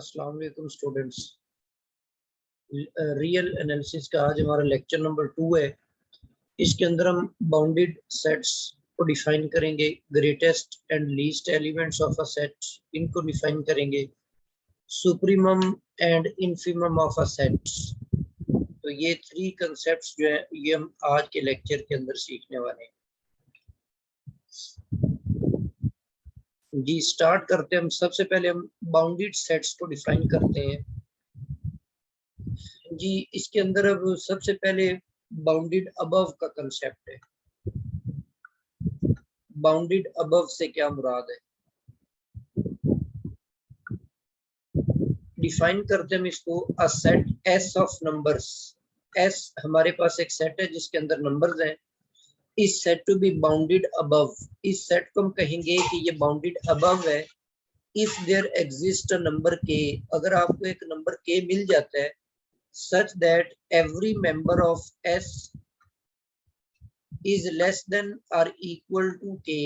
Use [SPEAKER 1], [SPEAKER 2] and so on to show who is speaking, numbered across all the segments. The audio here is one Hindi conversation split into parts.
[SPEAKER 1] अस्सलाम वालेकुम स्टूडेंट्स। रियल एनालिसिस का आज हमारा लेक्चर नंबर 2 है। इसके अंदर हम बाउंडेड सेट्स को डिफाइन करेंगे, greatest and least elements of a set इनको डिफाइन करेंगे, supremum and infimum of a set. तो ये 3 कंसेप्ट्स जो है ये हम आज के लेक्चर के अंदर सीखने वाले हैं। जी स्टार्ट करते हैं हम। सबसे पहले हम बाउंडेड सेट्स को डिफाइन करते हैं। जी इसके अंदर अब सबसे पहले बाउंडेड अबव का कंसेप्ट है। बाउंडेड अबव से क्या मुराद है, डिफाइन करते हैं हम इसको। अ set S of numbers. S हमारे पास एक सेट है जिसके अंदर नंबर्स हैं। इस set to be bounded above, इस सेट को हम कहेंगे कि ये बाउंडेड अबव है। If there exist a number K, अगर आपको एक नंबर के मिल जाता है, such that every member of S is less than or equal to K।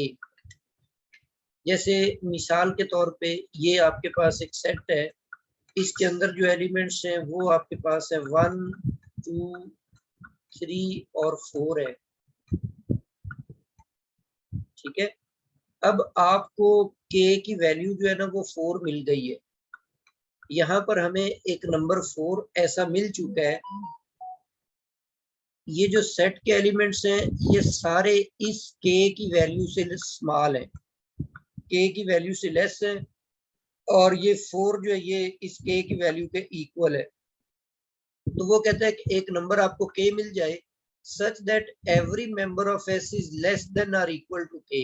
[SPEAKER 1] जैसे मिसाल के तौर पे ये आपके पास एक सेट है, इसके अंदर जो एलिमेंट्स हैं वो आपके पास है 1, 2, 3 और 4 है। ठीक है, अब आपको K की वैल्यू जो है ना वो 4 मिल गई है। यहाँ पर हमें एक नंबर 4 ऐसा मिल चुका है। ये जो सेट के एलिमेंट्स हैं ये सारे इस K की वैल्यू से स्मॉल है, K की वैल्यू से लेस है, और ये 4 जो है ये इस K की वैल्यू के इक्वल है। तो वो कहता है कि एक नंबर आपको K मिल जाए such that every member of S is less then और इक्वल टू K,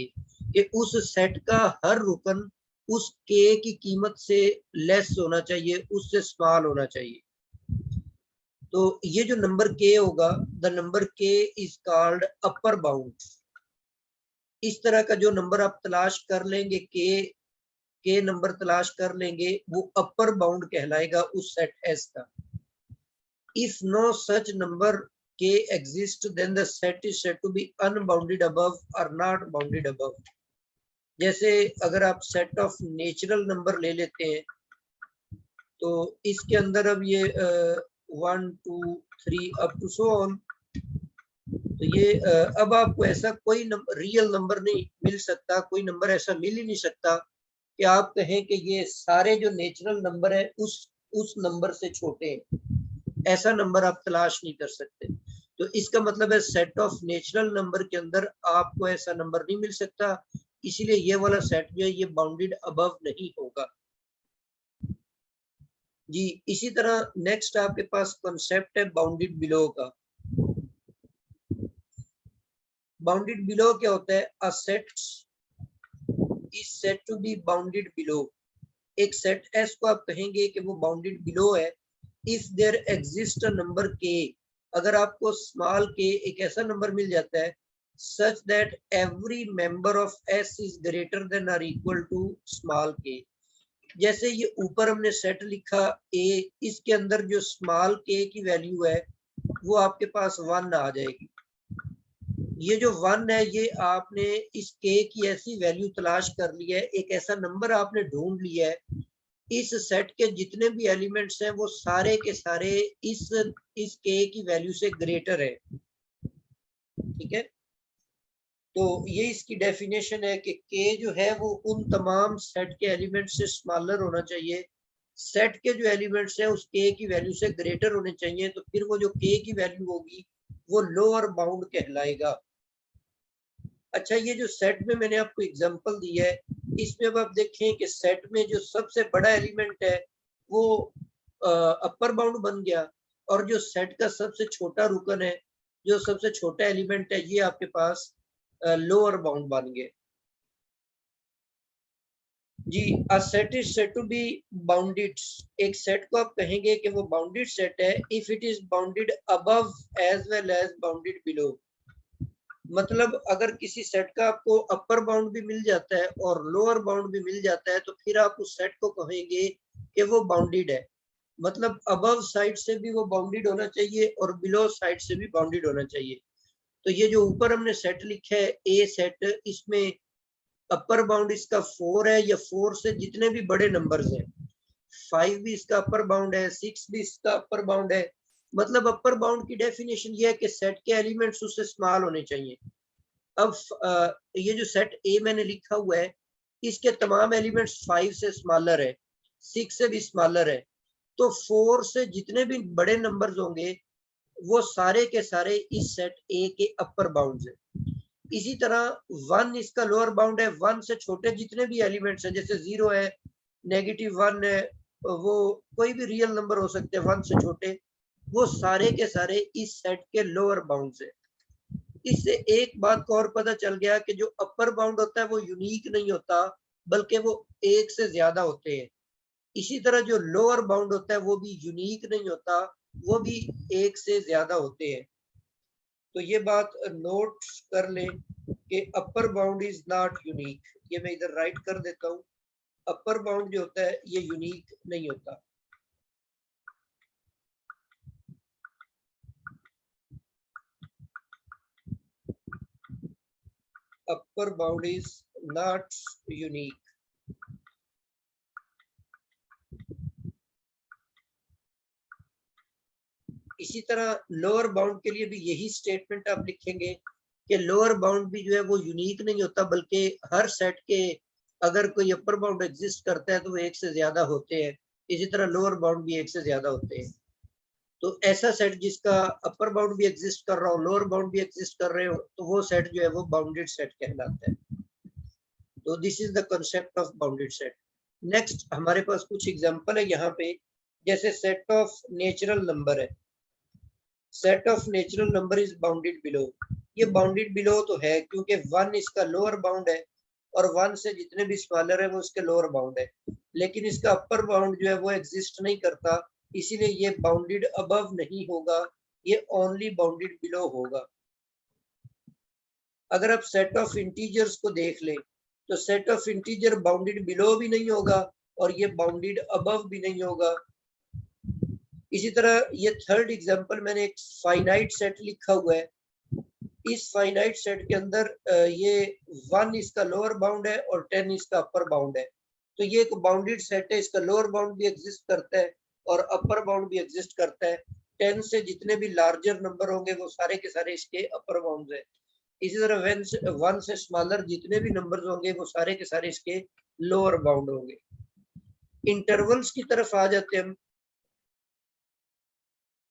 [SPEAKER 1] कि उस सेट का हर रुकन उस K की कीमत से लेस होना चाहिए, उससे स्मॉल होना चाहिए। तो ये जो नंबर K होगा, the number K is called upper bound. इस तरह का जो नंबर आप तलाश कर लेंगे, K नंबर तलाश कर लेंगे, वो अपर बाउंड कहलाएगा उस सेट S का। If no such number K exist then the set is said to be unbounded above और नॉट बाउंडेड अबव। जैसे अगर आप सेट ऑफ नेचुरल नंबर ले लेते हैं तो इसके अंदर अब ये 1, 2, 3 अप टू सो ऑन, तो ये अब आपको ऐसा कोई रियल नंबर नहीं मिल सकता, कोई नंबर ऐसा मिल ही नहीं सकता कि आप कहें कि ये सारे जो नेचुरल नंबर है उस नंबर से छोटे हैं। ऐसा नंबर आप तलाश नहीं कर सकते। तो इसका मतलब है सेट ऑफ नेचुरल नंबर के अंदर आपको ऐसा नंबर नहीं मिल सकता, इसीलिए ये वाला सेट जो है ये बाउंडेड अबव नहीं होगा। जी इसी तरह नेक्स्ट आपके पास कॉन्सेप्ट है बाउंडेड बिलो का। बाउंडेड बिलो क्या होता है? A set is said to be bounded below. एक सेट एस को आप कहेंगे कि वो बाउंडेड बिलो है if there exist a number K, अगर आपको स्मॉल के एक ऐसा नंबर मिल जाता है such that every member of S is greater than or equal to small k। जैसे ये ऊपर हमने सेट लिखा A, इसके अंदर जो स्मॉल k की वैल्यू है वो आपके पास 1 आ जाएगी। ये जो 1 है ये आपने इस k की ऐसी वैल्यू तलाश कर ली है, एक ऐसा नंबर आपने ढूंढ लिया है, इस सेट के जितने भी एलिमेंट्स हैं वो सारे के सारे इस k की वैल्यू से ग्रेटर है। ठीक है, तो ये इसकी डेफिनेशन है कि K जो है वो उन तमाम सेट के एलिमेंट से स्मॉलर होना चाहिए, सेट के जो एलिमेंट्स हैं उस K की वैल्यू से ग्रेटर होने चाहिए, तो फिर वो जो K की वैल्यू होगी वो लोअर बाउंड कहलाएगा। अच्छा, ये जो सेट में मैंने आपको एग्जांपल दिया है, इसमें अब आप देखें कि सेट में जो सबसे बड़ा एलिमेंट है वो अपर बाउंड बन गया, और जो सेट का सबसे छोटा रुकन है, जो सबसे छोटा एलिमेंट है, ये आपके पास लोअर बाउंड बन गए। जी a set is said to be bounded. एक सेट को आप कहेंगे कि वो बाउंडेड सेट है if it is bounded above as well as bounded below. मतलब अगर किसी सेट का आपको अपर बाउंड भी मिल जाता है और लोअर बाउंड भी मिल जाता है तो फिर आप उस सेट को कहेंगे कि वो बाउंडेड है। मतलब अबव साइड से भी वो बाउंडेड होना चाहिए और बिलो साइड से भी बाउंडेड होना चाहिए। तो ये जो ऊपर हमने सेट लिखा है ए सेट, इसमें अपर बाउंड इसका 4 है, या 4 से जितने भी बड़े नंबर्स हैं 5 भी इसका अपर बाउंड है, 6 भी इसका अपर बाउंड है। मतलब अपर बाउंड की डेफिनेशन ये है कि सेट के एलिमेंट्स उससे स्मॉल होने चाहिए। अब ये जो सेट ए मैंने लिखा हुआ है, इसके तमाम एलिमेंट्स 5 से स्मॉलर है, 6 से भी स्मॉलर है, तो 4 से जितने भी बड़े नंबर्स होंगे वो सारे के सारे इस सेट ए के अपर बाउंड्स है। इसी तरह 1 इसका लोअर बाउंड है, 1 से छोटे जितने भी एलिमेंट्स हैं, जैसे 0 है, -1 है, वो कोई भी रियल नंबर हो सकते हैं 1 से छोटे, वो सारे के सारे इस सेट के लोअर बाउंड्स है। इससे एक बात को और पता चल गया कि जो अपर बाउंड होता है वो यूनिक नहीं होता, बल्कि वो एक से ज्यादा होते हैं। इसी तरह जो लोअर बाउंड होता है वो भी यूनिक नहीं होता, वो भी एक से ज्यादा होते हैं। तो ये बात नोट कर लें कि upper bound is not unique. ये मैं इधर राइट कर देता हूँ, अपर बाउंड जो होता है ये यूनिक नहीं होता। Upper bound is not unique. इसी तरह लोअर बाउंड के लिए भी यही स्टेटमेंट आप लिखेंगे कि लोअर बाउंड भी जो है वो यूनिक नहीं होता, बल्कि हर सेट के अगर कोई अपर बाउंड एग्जिस्ट करता है तो वो एक से ज्यादा होते हैं। इसी तरह लोअर बाउंड भी एक से ज्यादा होते हैं। तो ऐसा सेट जिसका अपर बाउंड भी एग्जिस्ट कर रहा हो, लोअर बाउंड भी एग्जिस्ट कर रहे हो, तो वो सेट जो है वो बाउंडेड सेट कहलाता है। तो this is the concept of bounded set. Next हमारे पास कुछ एग्जांपल है यहाँ पे, जैसे सेट ऑफ नेचुरल नंबर है। Set of natural number is bounded below. ये बाउंडेड बिलो तो है क्योंकि 1 इसका लोअर बाउंड है और 1 से जितने भी स्मॉलर है वो इसके लोअर बाउंड है, लेकिन इसका अपर बाउंड जो है वो एग्जिस्ट नहीं करता, इसीलिए ये बाउंडेड अबव नहीं होगा, ये ओनली बाउंडेड बिलो होगा। अगर आप सेट ऑफ इंटीजर्स को देख लें तो set of integer bounded below भी नहीं होगा और ये बाउंडेड अबव भी नहीं होगा। इसी तरह ये थर्ड एग्जांपल मैंने एक फाइनाइट सेट लिखा हुआ है। इस फाइनाइट सेट के अंदर ये 1 इसका लोअर बाउंड है और 10 इसका अपर बाउंड है। तो ये एक बाउंडेड सेट है, इसका लोअर बाउंड भी एग्जिस्ट करता है और अपर बाउंड भी एग्जिस्ट करता है। 10 से जितने भी लार्जर नंबर होंगे वो सारे के सारे इसके अपर बाउंड है। इसी तरह 1 से स्मॉलर जितने भी नंबर होंगे वो सारे के सारे इसके लोअर बाउंड होंगे। इंटरवल्स की तरफ आ जाते हैं हम।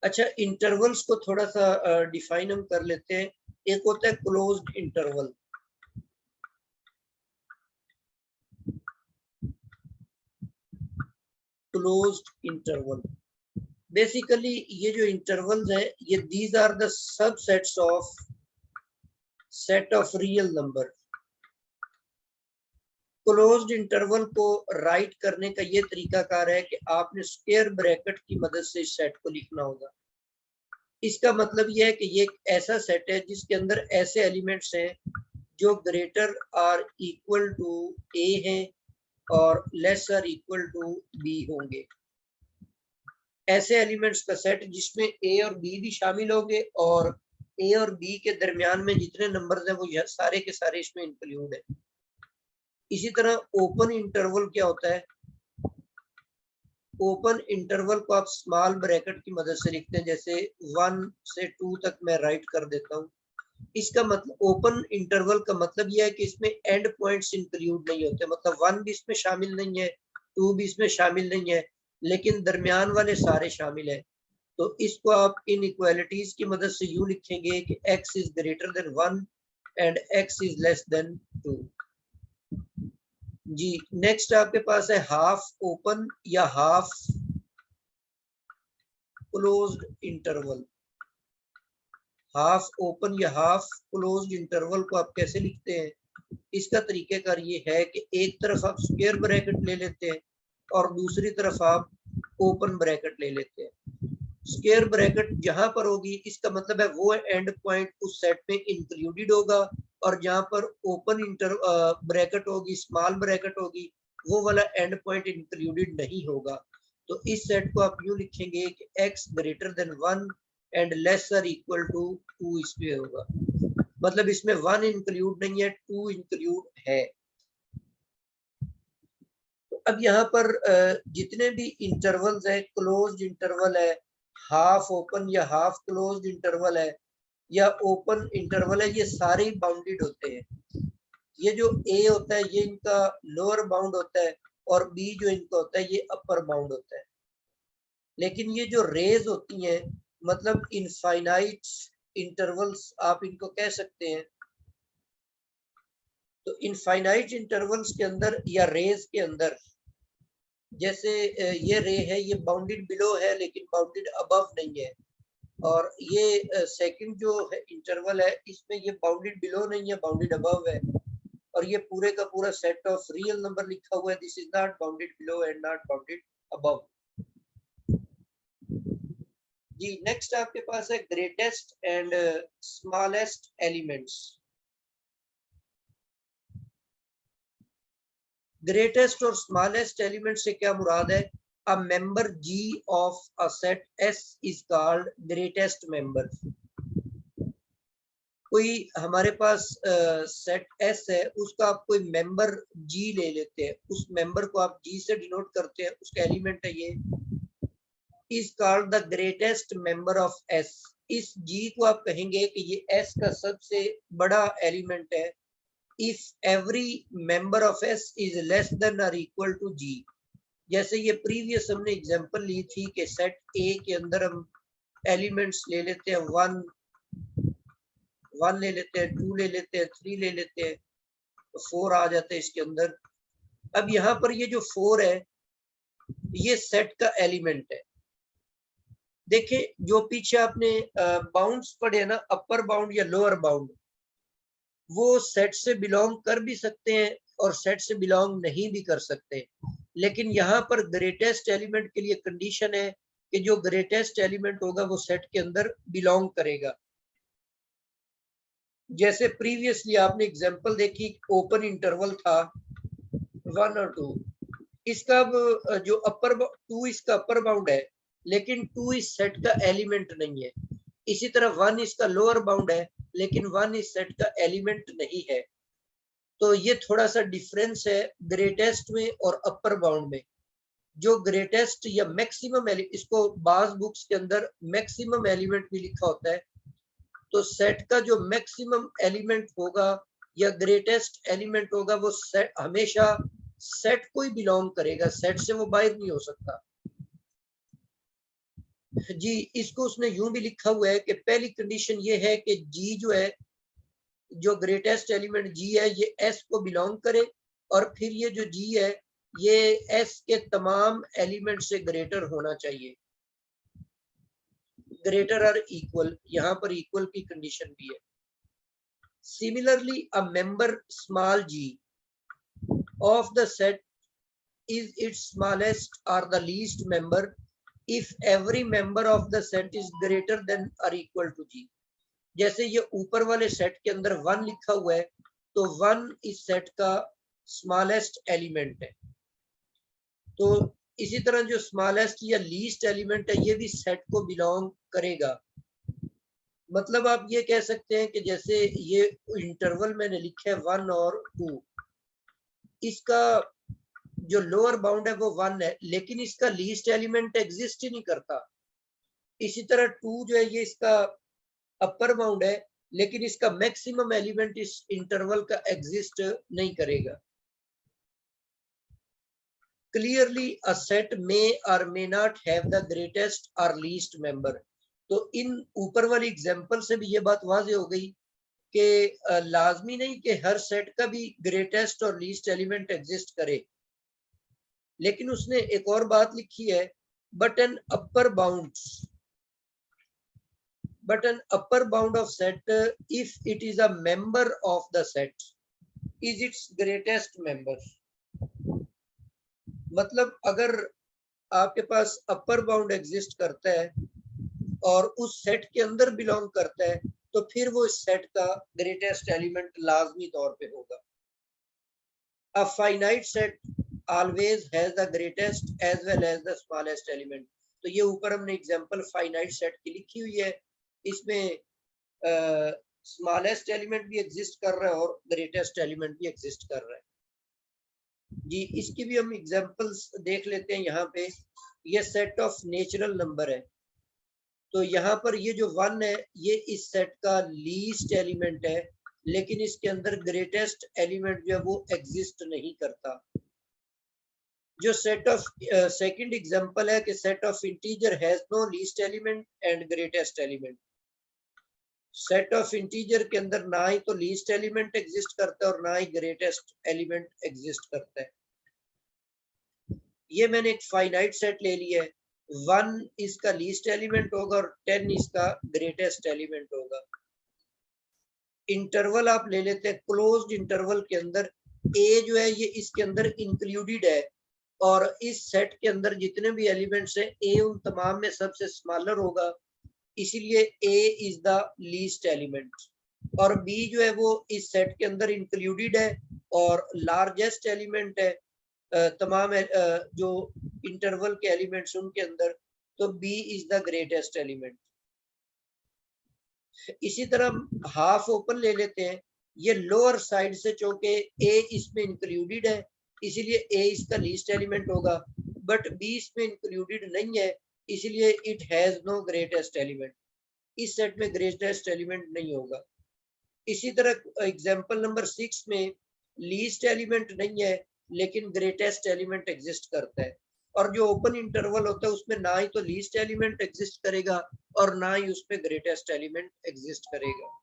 [SPEAKER 1] अच्छा, इंटरवल्स को थोड़ा सा डिफाइन हम कर लेते हैं। एक होता है closed interval. Closed interval basically ये जो इंटरवल्स है ये these are the subsets of set of real number. Closed interval को राइट करने का ये तरीकाकार है कि आपने स्क्वायर ब्रैकेट की मदद से इस सेट को लिखना होगा। इसका मतलब यह है कि ये एक ऐसा सेट है जिसके अंदर ऐसे एलिमेंट्स हैं जो greater or equal to a हैं और less or equal to b होंगे। ऐसे एलिमेंट्स का सेट जिसमें ए और बी भी शामिल होंगे और ए और बी के दरमियान में जितने नंबर्स हैं वो सारे के सारे इसमें इंक्लूड है। इसी तरह ओपन इंटरवल क्या होता है? ओपन इंटरवल को आप स्मॉल ब्रैकेट की मदद से लिखते हैं, जैसे 1 से 2 तक मैं राइट कर देता हूँ। इसका मतलब ओपन इंटरवल का मतलब यह है कि इसमें एंड पॉइंट्स इंक्लूड नहीं होते, मतलब 1 भी इसमें शामिल नहीं है, 2 भी इसमें शामिल नहीं है, लेकिन दरमियान वाले सारे शामिल है। तो इसको आप इन इक्वालिटीज की मदद से यूं लिखेंगे कि x is greater than 1 and x is less than 2। जी, नेक्स्ट आपके पास है हाफ ओपन या half closed interval. Half open या हाफ क्लोज्ड इंटरवल को आप कैसे लिखते हैं? इसका तरीकेकार ये है कि एक तरफ आप स्क्वायर ब्रैकेट ले लेते हैं और दूसरी तरफ आप ओपन ब्रैकेट ले लेते हैं। स्क्वायर ब्रैकेट जहां पर होगी इसका मतलब है वो एंड पॉइंट उस सेट में इंक्लूडेड होगा, और जहां पर ओपन इंटर ब्रैकेट होगी, स्मॉल ब्रैकेट होगी, वो वाला एंड पॉइंट इंक्लूडेड नहीं होगा। तो इस सेट को आप यूं लिखेंगे कि x greater than 1 and lesser equal to 2 इसमें होगा। मतलब इसमें 1 इंक्लूड नहीं है, 2 इंक्लूड है। तो अब यहाँ पर जितने भी इंटरवल्स है, क्लोज्ड इंटरवल है, हाफ ओपन या हाफ क्लोज्ड इंटरवल है या ओपन इंटरवल है, ये सारे ही बाउंडेड होते हैं। ये जो ए होता है ये इनका लोअर बाउंड होता है और बी जो इनका होता है ये अपर बाउंड होता है। लेकिन ये जो रेज होती हैं, मतलब इनफाइनाइट इंटरवल्स आप इनको कह सकते हैं। तो इनफाइनाइट इंटरवल्स के अंदर या रेज के अंदर, जैसे ये रे है, ये बाउंडेड बिलो है लेकिन बाउंडेड अबव नहीं है, और ये सेकंड जो है इंटरवल है इसमें ये बाउंडेड बिलो नहीं है, बाउंडेड अबव है, और ये पूरे का पूरा सेट ऑफ रियल नंबर लिखा हुआ है, this is not bounded below and not bounded above. जी नेक्स्ट आपके पास है greatest and smallest elements. Greatest और स्मॉलेस्ट एलिमेंट से क्या मुराद है? A member G of a set S is called greatest member. कोई हमारे पास सेट S है, उसका आप कोई मेंबर G ले लेते हैं, उस मेंबर को आप G से डिनोट करते हैं, उसका एलिमेंट है ये, is called the greatest member of S. इस G को आप कहेंगे कि ये S का सबसे बड़ा एलिमेंट है if every member of S is less than or equal to G. जैसे ये प्रीवियस हमने एग्जांपल ली थी कि सेट ए के अंदर हम एलिमेंट्स ले लेते हैं, वन ले लेते हैं, 2 ले लेते हैं, 3 ले लेते हैं, तो 4 आ जाते हैं इसके अंदर। अब यहाँ पर ये जो 4 है ये सेट का एलिमेंट है। देखिए जो पीछे आपने बाउंड्स पढ़े ना, अपर बाउंड या लोअर बाउंड, वो सेट से बिलोंग कर भी सकते हैं और सेट से बिलोंग नहीं भी कर सकते, लेकिन यहाँ पर ग्रेटेस्ट एलिमेंट के लिए कंडीशन है कि जो ग्रेटेस्ट एलिमेंट होगा वो सेट के अंदर बिलोंग करेगा। जैसे प्रीवियसली आपने एग्जांपल देखी, ओपन इंटरवल था 1 और 2, इसका अब जो अपर 2 इसका अपर बाउंड है, लेकिन 2 इस सेट का एलिमेंट नहीं है। इसी तरह 1 इसका लोअर बाउंड है, लेकिन 1 इस सेट का एलिमेंट नहीं है। तो ये थोड़ा सा डिफरेंस है ग्रेटेस्ट में और अपर बाउंड में। जो ग्रेटेस्ट या मैक्सिमम, इसको बाज बुक्स के अंदर मैक्सिमम एलिमेंट भी लिखा होता है, तो सेट का जो मैक्सिमम एलिमेंट होगा या ग्रेटेस्ट एलिमेंट होगा वो सेट हमेशा सेट को ही बिलोंग करेगा, सेट से वो बाहर नहीं हो सकता। जी इसको उसने यूं भी लिखा हुआ है कि पहली कंडीशन ये है कि जी जो है, जो ग्रेटेस्ट एलिमेंट जी है ये एस को बिलोंग करे, और फिर ये जो जी है ये एस के तमाम एलिमेंट से ग्रेटर होना चाहिए, ग्रेटर और इक्वल, यहाँ पर इक्वल की कंडीशन भी है। Similarly a member small g of the set is its smallest or the least member if every member of the set is greater than or equal to G. जैसे ये ऊपर वाले सेट के अंदर 1 लिखा हुआ है, तो 1 इस सेट का स्मॉलेस्ट एलिमेंट है। तो इसी तरह जो स्मॉलेस्ट या लीस्ट एलिमेंट है ये भी सेट को बिलोंग करेगा। मतलब आप ये कह सकते हैं कि जैसे ये इंटरवल मैंने लिखा है 1 और 2, इसका जो लोअर बाउंड है वो 1 है, लेकिन इसका लीस्ट एलिमेंट एग्जिस्ट ही नहीं करता। इसी तरह 2 जो है ये इसका अपर बाउंड है, लेकिन इसका मैक्सिमम एलिमेंट इस इंटरवल का एग्जिस्ट नहीं करेगा। क्लियरली अ सेट मे और may not have the greatest और लीस्ट मेंबर। तो इन ऊपर वाली एग्जांपल से भी ये बात वाज़ेह हो गई कि लाजमी नहीं कि हर सेट का भी ग्रेटेस्ट और लीस्ट एलिमेंट एग्जिस्ट करे, लेकिन उसने एक और बात लिखी है, but N upper bound of set if it is a member of the set is it's greatest member. मतलब अगर आपके पास अपर बाउंड एग्जिस्ट करता है और उस सेट के अंदर बिलोंग करता है, तो फिर वो इस सेट का ग्रेटेस्ट एलिमेंट लाजमी तौर पे होगा। A finite set always has the greatest as well as the smallest element। तो ये ऊपर हमने एग्जांपल फाइनाइट सेट की लिखी हुई है, इसमें स्मॉलेस्ट एलिमेंट भी एग्जिस्ट कर रहा है और ग्रेटेस्ट एलिमेंट भी एग्जिस्ट कर रहा है। जी इसकी भी हम एग्जांपल्स देख लेते हैं। यहाँ पे ये सेट ऑफ नेचुरल नंबर है, तो यहाँ पर ये जो 1 है ये इस सेट का लीस्ट एलिमेंट है, लेकिन इसके अंदर ग्रेटेस्ट एलिमेंट जो है वो एग्जिस्ट नहीं करता। जो सेट ऑफ सेकंड एग्जांपल है कि set of integer has no least element and greatest element. Set of integer के अंदर ना ही तो लीस्ट एलिमेंट एग्जिस्ट करता है और ना ही ग्रेटेस्ट एलिमेंट एग्जिस्ट करता है। ये मैंने एक फाइनाइट सेट ले लिया है, 1 इसका लीस्ट एलिमेंट होगा और 10 इसका ग्रेटेस्ट एलिमेंट होगा। इंटरवल आप ले लेते हैं, क्लोज्ड इंटरवल के अंदर ए जो है ये इसके अंदर इंक्लूडेड है, और इस सेट के अंदर जितने भी एलिमेंट्स हैं ए उन तमाम में सबसे स्मॉलर होगा, इसीलिए ए इज द लीस्ट एलिमेंट। और बी जो है वो इस सेट के अंदर इंक्लूडेड है और लार्जेस्ट एलिमेंट है तमाम जो इंटरवल के एलिमेंट्स उनके अंदर, तो b is the greatest element. इसी तरह हाफ ओपन ले लेते हैं, ये लोअर साइड से चूंकि ए इसमें इंक्लूडेड है इसीलिए ए इसका लीस्ट एलिमेंट होगा, बट बी इसमें इंक्लूडेड नहीं है इसलिए it has no greatest element, इस सेट में ग्रेटेस्ट एलिमेंट नहीं होगा। इसी तरह एग्जांपल नंबर 6 में लीस्ट एलिमेंट नहीं है लेकिन ग्रेटेस्ट एलिमेंट एग्जिस्ट करता है, और जो ओपन इंटरवल होता है उसमें ना ही तो लीस्ट एलिमेंट एग्जिस्ट करेगा और ना ही उसमें ग्रेटेस्ट एलिमेंट एग्जिस्ट करेगा।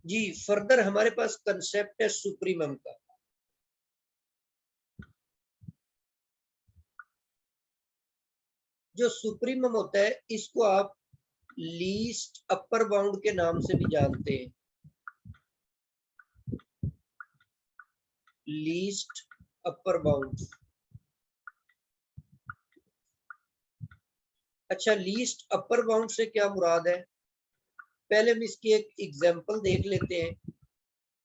[SPEAKER 1] जी फर्दर हमारे पास कंसेप्ट है सुप्रीमम का। जो सुप्रीमम होता है इसको आप लीस्ट अपर बाउंड के नाम से भी जानते हैं, लीस्ट अपर बाउंड। अच्छा लीस्ट अपर बाउंड से क्या मुराद है, पहले हम इसकी एक एग्जांपल देख लेते हैं।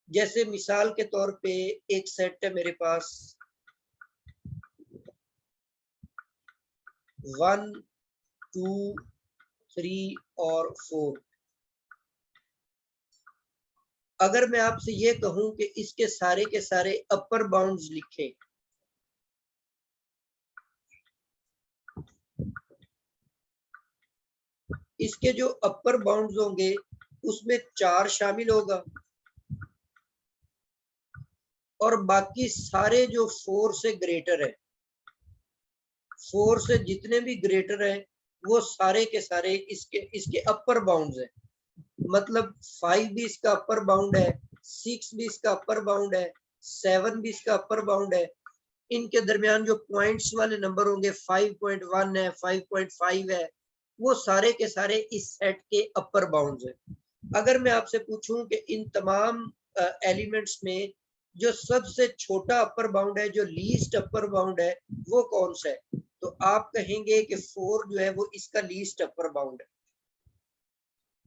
[SPEAKER 1] जैसे मिसाल के तौर पे एक सेट है मेरे पास 1 2 3 और 4। अगर मैं आपसे ये कहूं कि इसके सारे के सारे अपर बाउंड्स लिखें, इसके जो अपर बाउंड्स होंगे उसमें 4 शामिल होगा और बाकी सारे जो 4 से ग्रेटर है, 4 से जितने भी ग्रेटर है वो सारे के सारे इसके अपर बाउंड्स हैं। मतलब 5 भी इसका अपर बाउंड है, 6 भी इसका अपर बाउंड है, 7 भी इसका अपर बाउंड है। इनके दरमियान जो पॉइंट्स वाले नंबर होंगे 5.1 है, 5.5 है, वो सारे के सारे इस सेट के अपर बाउंड्स हैं। अगर मैं आपसे पूछूं कि इन तमाम एलिमेंट्स में जो सबसे छोटा अपर बाउंड है, जो लीस्ट अपर बाउंड है, वो कौन सा है, तो आप कहेंगे कि 4 जो है वो इसका लीस्ट अपर बाउंड है।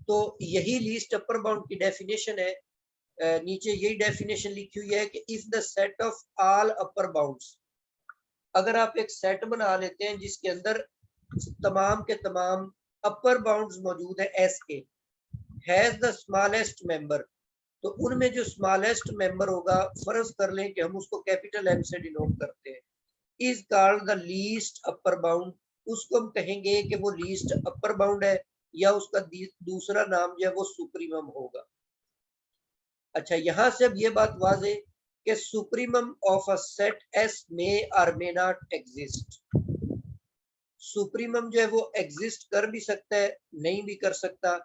[SPEAKER 1] तो यही लीस्ट अपर बाउंड की डेफिनेशन है, नीचे यही डेफिनेशन लिखी हुई है कि if the set of all upper bounds, अगर आप एक सेट बना लेते हैं जिसके अंदर तमाम के तमाम अपर बाउंड्स मौजूद है एस के, हैज द स्मॉलेस्ट मेंबर, तो उनमें जो स्मॉलेस्ट मेंबर होगा, फर्ज कर लें कि हम उसको कैपिटल एम से डिनोट करते हैं, is called the least upper bound, उसको हम कहेंगे कि वो लीस्ट अपर बाउंड है, या उसका दूसरा नाम जो है वो सुप्रीमम होगा। अच्छा यहां से अब ये बात वाजे कि supremum of a set S may और मे नॉट एग्जिस्ट। सुप्रीमम जो है वो एग्जिस्ट कर भी सकता है, नहीं भी कर सकता।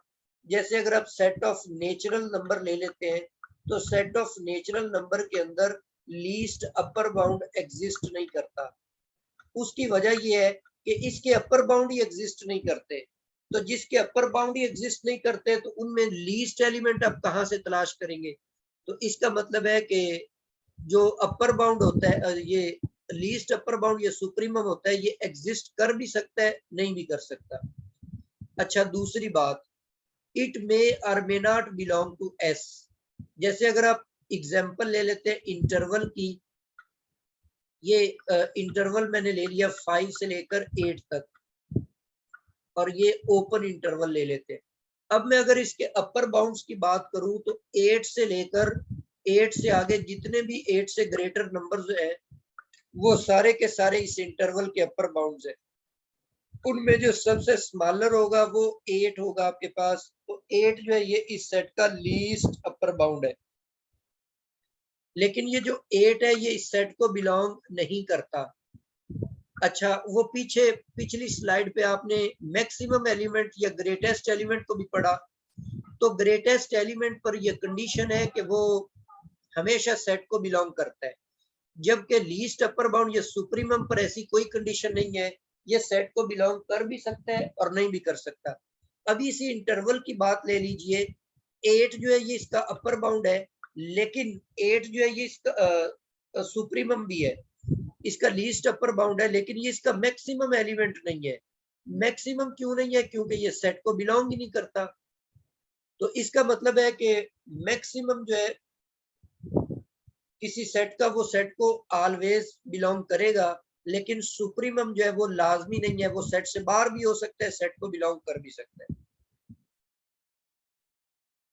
[SPEAKER 1] जैसे अगर आप सेट ऑफ नेचुरल नंबर ले लेते हैं तो सेट ऑफ नेचुरल नंबर के अंदर लीस्ट अपर बाउंड एग्जिस्ट नहीं करता। उसकी वजह यह है कि इसके अपर बाउंड ही एग्जिस्ट नहीं करते, तो जिसके अपर बाउंड ही एग्जिस्ट नहीं करते तो उनमें लीस्ट एलिमेंट आप कहां से तलाश करेंगे। तो इसका मतलब है कि जो अपर बाउंड होता है, ये लीस्ट अपर बाउंड, ये सुप्रीमम होता है, ये एग्जिस्ट कर भी सकता है, नहीं भी कर सकता। अच्छा दूसरी बात, इट मे और may not belong to S. जैसे अगर आप एग्जांपल ले लेते हैं इंटरवल की, ये इंटरवल मैंने ले लिया 5 से लेकर 8 तक, और ये ओपन इंटरवल ले लेते हैं। अब मैं अगर इसके अपर बाउंड्स की बात करूं तो 8 से लेकर 8 से आगे जितने भी 8 से ग्रेटर नंबर्स हैं वो सारे के सारे इस इंटरवल के अपर बाउंड्स हैं। उनमें जो सबसे स्मॉलर होगा वो 8 होगा आपके पास। तो 8 जो है ये इस सेट का लीस्ट अपर बाउंड है। लेकिन ये जो 8 है ये इस सेट को बिलोंग नहीं करता। अच्छा, वो पिछली स्लाइड पे आपने मैक्सिमम एलिमेंट या ग्रेटेस्ट एलिमेंट को भी पढ़ा। तो ग्रेटेस्ट एलिमेंट पर यह कंडीशन है कि वो हमेशा सेट को बिलोंग करता है, जबकि लीस्ट अपर बाउंड या सुप्रीमम पर ऐसी कोई कंडीशन नहीं है। ये सेट को बिलोंग कर भी सकता है और नहीं भी कर सकता। अभी इसी इंटरवल की बात ले लीजिए। 8 जो है ये इसका अपर बाउंड है, लेकिन 8 जो है ये इसका सुप्रीमम भी है, इसका लीस्ट अपर बाउंड है, लेकिन ये इसका मैक्सिमम एलिमेंट नहीं है। मैक्सिमम क्यों नहीं है? क्योंकि ये सेट को बिलोंग ही नहीं करता। तो इसका मतलब है कि मैक्सिमम जो है किसी सेट का वो सेट को ऑलवेज बिलोंग करेगा, लेकिन सुप्रीमम जो है वो लाजमी नहीं है। वो सेट से बाहर भी हो सकता है, सेट को बिलोंग कर भी सकता है।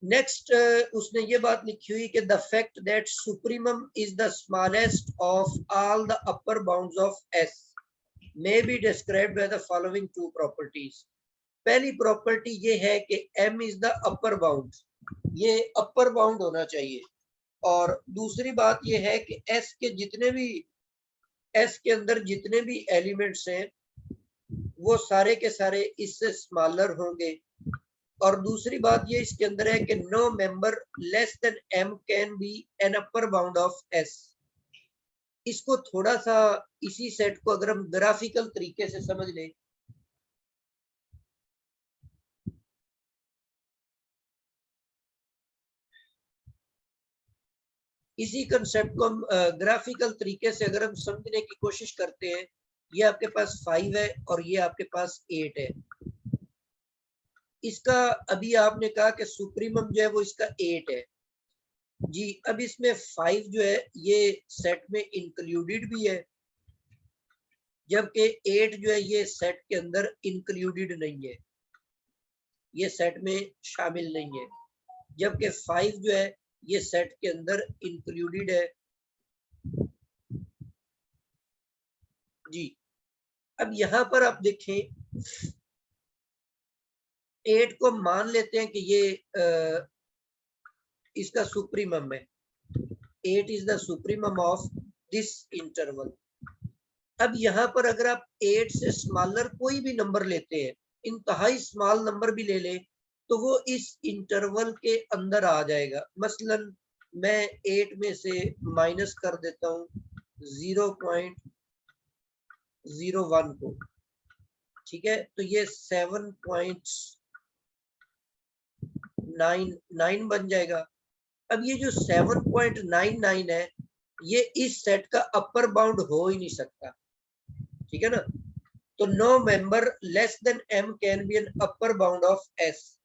[SPEAKER 1] नेक्स्ट उसने ये बात लिखी हुई कि the fact that supremum is the smallest of all the upper bounds of S may be described by the following two properties. पहली प्रॉपर्टी ये है कि m is the upper bound, ये अपर बाउंड होना चाहिए। और दूसरी बात ये है कि s के अंदर जितने भी एलिमेंट्स हैं वो सारे के सारे इससे स्मॉलर होंगे। और दूसरी बात ये इसके अंदर है कि no member less than m can be an upper bound of s। इसको थोड़ा सा इसी सेट को अगर हम ग्राफिकल तरीके से समझ लें, इसी कंसेप्ट को हम ग्राफिकल तरीके से अगर हम समझने की कोशिश करते हैं, ये आपके पास 5 है और ये आपके पास 8 है। इसका अभी आपने कहा कि सुप्रीमम जो है वो इसका 8 है जी। अब इसमें 5 जो है ये सेट में इंक्लूडेड भी है, जबकि 8 जो है ये सेट के अंदर इंक्लूडेड नहीं है, ये सेट में शामिल नहीं है। जबकि 5 जो है ये सेट के अंदर इंक्लूडेड है जी। अब यहां पर आप देखें, 8 को मान लेते हैं कि ये इसका सुप्रीमम है। 8 is the supremum of this interval. अब यहाँ पर अगर आप 8 से स्मॉलर कोई भी नंबर लेते हैं, इंतहाई स्मॉल नंबर भी ले लें, तो वो इस इंटरवल के अंदर आ जाएगा। मसलन मैं 8 में से माइनस कर देता हूँ 0.01 को, ठीक है, तो ये 7.99 बन जाएगा। अब ये जो 7.99 है ये इस सेट का अपर बाउंड हो ही नहीं सकता, ठीक है ना। तो no member less than m can be an upper bound of s।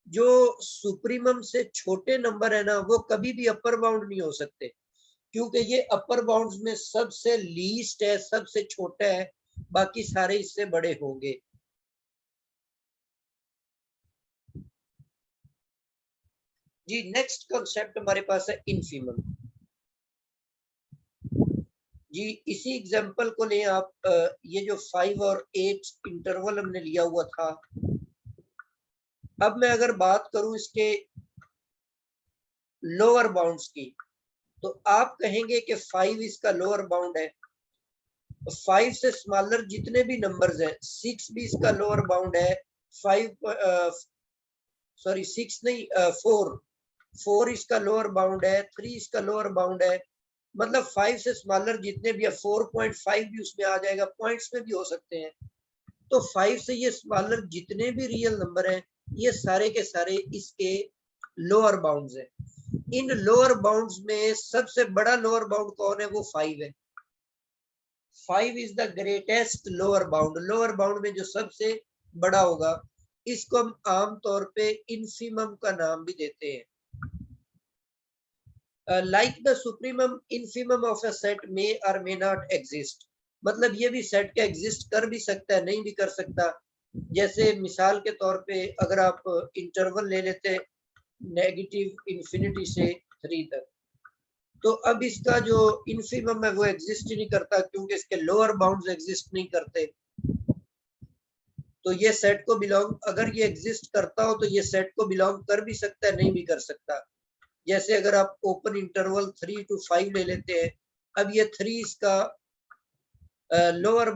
[SPEAKER 1] जो सुप्रीमम से छोटे नंबर है ना वो कभी भी अपर बाउंड नहीं हो सकते, क्योंकि ये अपर बाउंड्स में सबसे लीस्ट है, सबसे छोटा है, बाकी सारे इससे बड़े होंगे जी। नेक्स्ट कॉन्सेप्ट हमारे पास है इनफीमम जी। इसी एग्जांपल को लें आप, ये जो 5 और 8 इंटरवल हमने लिया हुआ था। अब मैं अगर बात करूं इसके लोअर बाउंड्स की, तो आप कहेंगे कि 5 इसका लोअर बाउंड है। 5 से स्मॉलर जितने भी नंबर्स हैं, 6 भी इसका लोअर बाउंड है। 6 नहीं, 4 इसका लोअर बाउंड है। 3 इसका लोअर बाउंड है। मतलब 5 से स्मॉलर जितने भी है, 4.5 भी उसमें आ जाएगा, पॉइंट्स में भी हो सकते हैं। तो 5 से ये स्मॉलर जितने भी रियल नंबर हैं ये सारे के सारे इसके लोअर बाउंड्स हैं। इन लोअर बाउंड्स में सबसे बड़ा लोअर बाउंड कौन है? वो 5 है। 5 is the greatest lower bound. Lower bound में जो सबसे बड़ा होगा इसको हम आमतौर पे इनफीमम का नाम भी देते हैं। Like the supremum, infimum of a set may और मे नॉट एग्जिस्ट। मतलब ये भी सेट का एग्जिस्ट कर भी सकता है, नहीं भी कर सकता। जैसे मिसाल के तौर पे अगर आप इंटरवल ले लेते नेगेटिव इन्फिनिटी से 3 तक, तो अब इसका जो इन्फिमम है वो एग्जिस्ट ही नहीं करता, क्योंकि इसके लोअर बाउंड्स एग्जिस्ट नहीं करते। तो ये सेट को बिलोंग, अगर ये एग्जिस्ट करता हो तो ये सेट को बिलोंग कर भी सकता है, नहीं भी कर सकता। जैसे अगर आप ओपन इंटरवल 3 to 5 ले लेते हैं, अब ये 3 इसका लोअर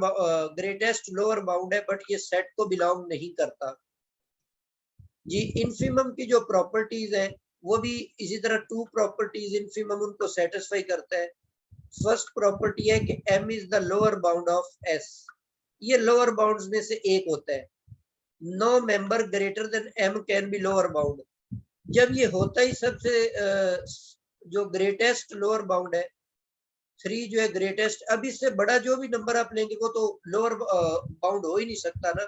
[SPEAKER 1] ग्रेटेस्ट लोअर बाउंड है, बट ये सेट को बिलोंग नहीं करता जी। इन्फिमम की जो प्रॉपर्टीज है वो भी इसी तरह 2 प्रॉपर्टीज इन्फिमम उनको सेटिस्फाई करता है। फर्स्ट प्रॉपर्टी है कि m is the lower bound of s, ये लोअर बाउंड्स में से एक होता है। No member greater than m can be lower bound. जब ये होता ही सबसे जो ग्रेटेस्ट लोअर बाउंड है 3 जो है ग्रेटेस्ट, अब इससे बड़ा जो भी नंबर आप लेंगे वो तो लोअर बाउंड हो ही नहीं सकता ना,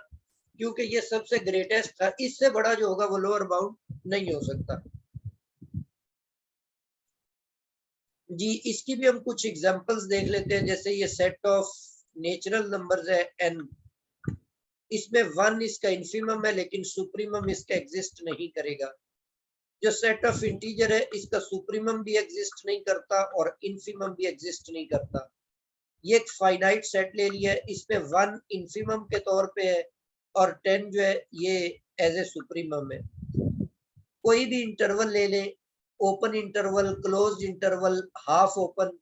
[SPEAKER 1] क्योंकि ये सबसे ग्रेटेस्ट था, इससे बड़ा जो होगा वो लोअर बाउंड नहीं हो सकता जी। इसकी भी हम कुछ एग्जांपल्स देख लेते हैं। जैसे ये सेट ऑफ नेचुरल नंबर्स है n, इसमें 1 इसका इन्फिमम है लेकिन सुप्रीमम इसका एग्जिस्ट नहीं करेगा। जो सेट ऑफ इंटीजर है इसका सुप्रीमम भी एग्जिस्ट नहीं करता और इन्फिमम भी एग्जिस्ट नहीं करता। ये एक फाइनाइट सेट ले लिया है, इसमें 1 इन्फिमम के तौर पे है और 10 जो है ये एज ए सुप्रीमम है। कोई भी इंटरवल ले ले, open interval, closed interval, half open,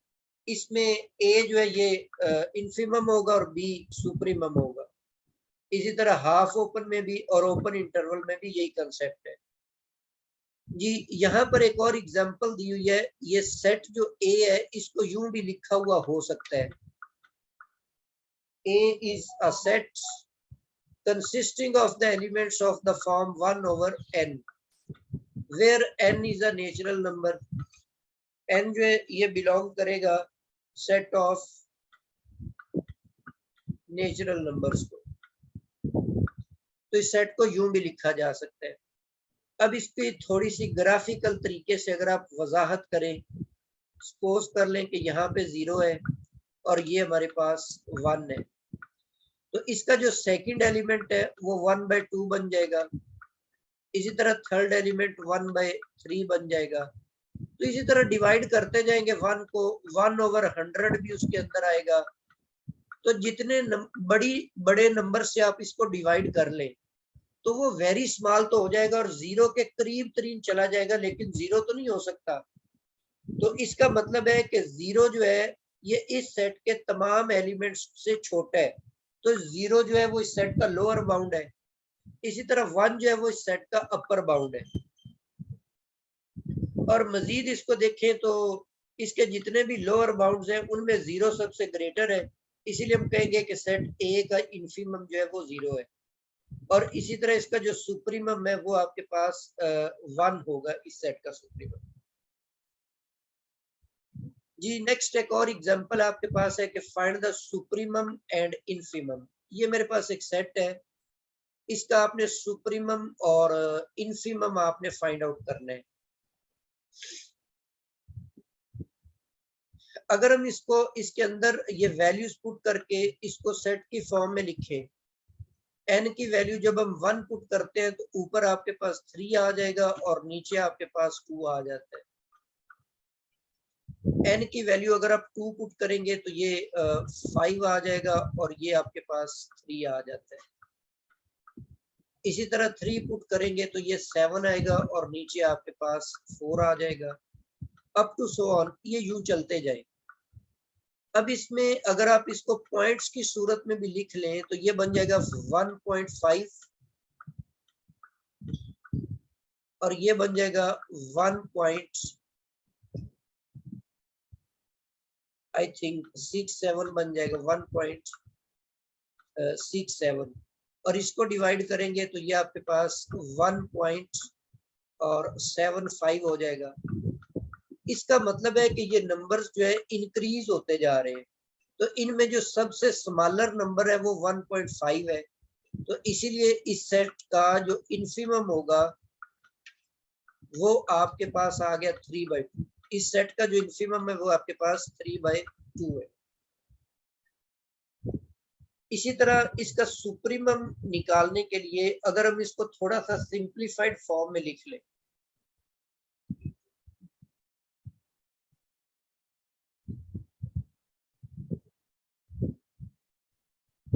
[SPEAKER 1] इसमें ए जो है ये इन्फिमम होगा और बी सुप्रीमम होगा। इसी तरह हाफ ओपन में भी और ओपन इंटरवल में भी यही कंसेप्ट है जी। यहाँ पर एक और एग्जांपल दी हुई है। ये सेट जो ए है इसको यूं भी लिखा हुआ हो सकता है, A is a set consisting of the elements of the form 1 over n, where n is a natural number। n जो है ये बिलोंग करेगा सेट ऑफ नेचुरल नंबर्स को। तो इस सेट को यूं भी लिखा जा सकता है। अब इसकी थोड़ी सी ग्राफिकल तरीके से अगर आप वजाहत करें, सपोज कर लें कि यहाँ पे 0 है और ये हमारे पास 1 है, तो इसका जो सेकंड एलिमेंट है वो 1/2 बन जाएगा। इसी तरह थर्ड एलिमेंट 1/3 बन जाएगा। तो इसी तरह डिवाइड करते जाएंगे 1 को, 1/100 भी उसके अंदर आएगा। तो जितने बड़े नंबर से आप इसको डिवाइड कर लें तो वो वेरी स्मॉल तो हो जाएगा और 0 के करीब तरीन चला जाएगा, लेकिन 0 तो नहीं हो सकता। तो इसका मतलब है कि 0 जो है ये इस सेट के तमाम एलिमेंट्स से छोटा है, तो 0 जो है वो इस सेट का लोअर बाउंड है। इसी तरह 1 जो है वो इस सेट का अपर बाउंड है। और मजीद इसको देखें तो इसके जितने भी लोअर बाउंड्स हैं उनमें 0 सबसे ग्रेटर है, इसीलिए हम कहेंगे कि सेट ए का इन्फिमम जो है वो 0 है। और इसी तरह इसका जो सुप्रीमम है वो आपके पास 1 होगा, इस सेट का सुप्रीमम जी। नेक्स्ट एक और एग्जांपल आपके पास है कि find the supremum and infimum. ये मेरे पास एक सेट है, इसका आपने सुप्रीमम और इन्फिमम आपने फाइंड आउट करना है। अगर हम इसको इसके अंदर ये वैल्यूज पुट करके इसको सेट की फॉर्म में लिखें, n की वैल्यू जब हम 1 पुट करते हैं तो ऊपर आपके पास 3 आ जाएगा और नीचे आपके पास 2 आ जाता है। n की वैल्यू अगर आप 2 पुट करेंगे तो ये 5 आ जाएगा और ये आपके पास 3 आ जाता है। इसी तरह 3 पुट करेंगे तो ये 7 आएगा और नीचे आपके पास 4 आ जाएगा, अप टू सो ऑन, ये यूं चलते जाए। अब इसमें अगर आप इसको पॉइंट्स की सूरत में भी लिख लें तो ये बन जाएगा 1.5 और ये बन जाएगा 1.67 बन जाएगा 1.67 और इसको डिवाइड करेंगे तो ये आपके पास 1.75 हो जाएगा। इसका मतलब है कि ये नंबर्स जो है इंक्रीज होते जा रहे हैं। तो इनमें जो सबसे स्मॉलर नंबर है वो 1.5 है, तो इसीलिए इस सेट का जो इन्फिमम होगा वो आपके पास आ गया 3/2। इस सेट का जो इन्फिमम है वो आपके पास 3/2 है। इसी तरह इसका सुप्रीमम निकालने के लिए अगर हम इसको थोड़ा सा सिंप्लीफाइड फॉर्म में लिख लें,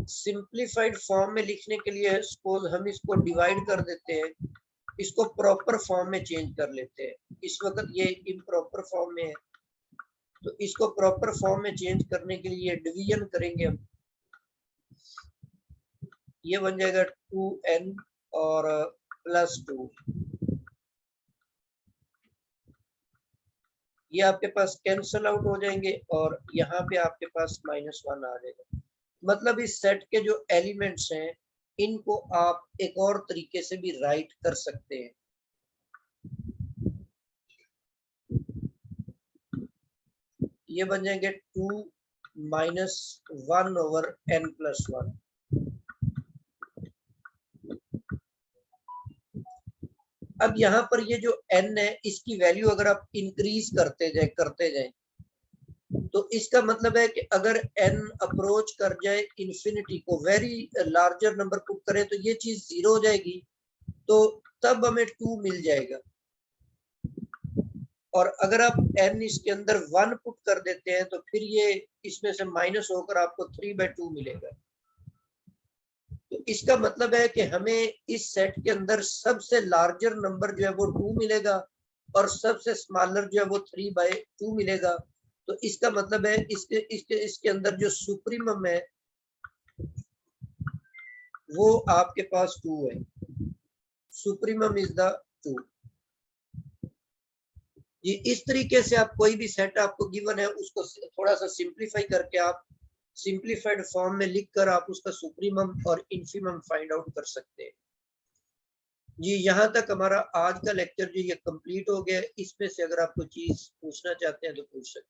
[SPEAKER 1] सिंप्लीफाइड फॉर्म में लिखने के लिए सपोज हम इसको डिवाइड कर देते हैं, इसको प्रॉपर फॉर्म में चेंज कर लेते हैं। इस वक्त ये इम्प्रॉपर फॉर्म में है, तो इसको प्रॉपर फॉर्म में चेंज करने के लिए डिवीजन करेंगे हम। ये बन जाएगा 2n और +2। ये आपके पास कैंसल आउट हो जाएंगे और यहाँ पे आपके पास -1 आ जाएगा। मतलब इस सेट के जो एलिमेंट्स हैं इनको आप एक और तरीके से भी राइट कर सकते हैं। ये बन जाएंगे 2 - 1/n+1। अब यहाँ पर ये जो n है इसकी वैल्यू अगर आप इंक्रीज करते जाए तो इसका मतलब है कि अगर n अप्रोच कर जाए इन्फिनिटी को, वेरी लार्जर नंबर पुट करें तो ये चीज 0 हो जाएगी, तो तब हमें 2 मिल जाएगा। और अगर आप n इसके अंदर 1 पुट कर देते हैं तो फिर ये इसमें से माइनस होकर आपको 3/2 मिलेगा। तो इसका मतलब है कि हमें इस सेट के अंदर सबसे लार्जर नंबर जो है वो 2 मिलेगा और सबसे स्मॉलर जो है वो 3/2 मिलेगा। तो इसका मतलब है इसके अंदर जो सुप्रीमम है वो आपके पास 2 है। Supremum is the 2। ये इस तरीके से आप कोई भी सेट आपको गिवन है उसको थोड़ा सा सिंप्लीफाई करके आप सिंप्लीफाइड फॉर्म में लिखकर आप उसका सुप्रीमम और इन्फिमम फाइंड आउट कर सकते हैं। जी यहाँ तक हमारा आज का लेक्चर जो ये कंप्लीट हो गया। इसमें से अगर आप कोई चीज पूछना चाहते हैं तो पूछ सकते हैं।